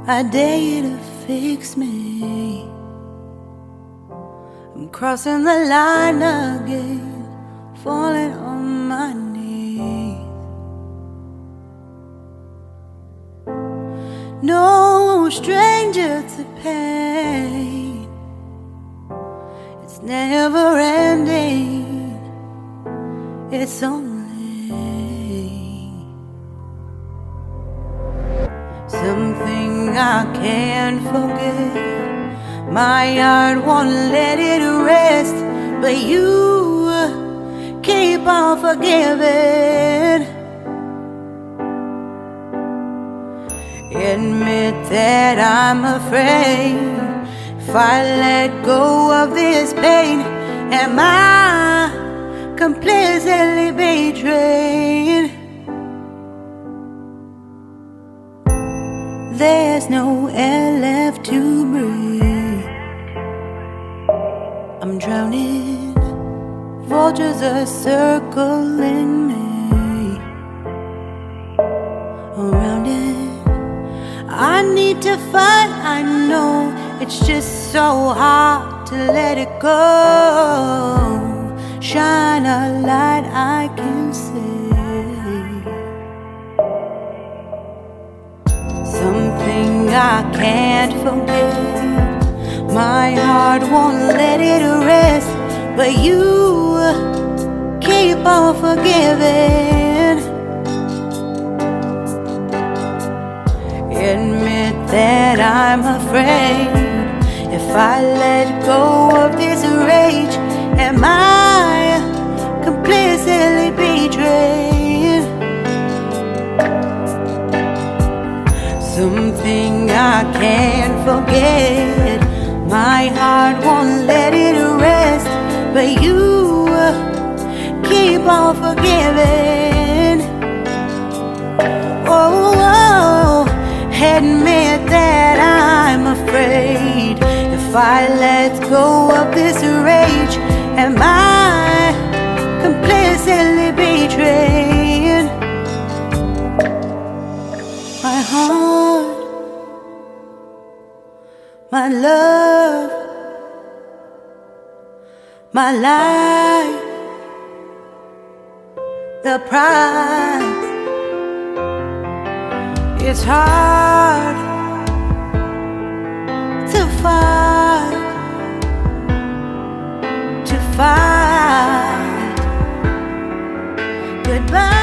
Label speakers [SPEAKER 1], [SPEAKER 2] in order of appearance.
[SPEAKER 1] I dare you to fix me. I'm crossing the line again, falling on my knees. No stranger to pain, it's never ending, it's only something I can't forget. My heart won't let it rest, but you keep on forgiving. Admit that I'm afraid. If I let go of this pain, am I completely betrayed? There's no air left to breathe. I'm drowning, vultures are circling me. Around it, I need to fight. I know it's just so hard to let it go. Shine a light I can see. Something I can't forget. My heart won't let it rest, but you keep on forgiving. Admit that I'm afraid. If I let go of this rage, am I completely betrayed? Something I can't forget. My heart won't let it rest, but you keep on forgiving. Oh, admit that I'm afraid. If I let go of this rage, am I completely betrayed? My heart, my love, my life, the price. It's hard to fight, to fight. Goodbye.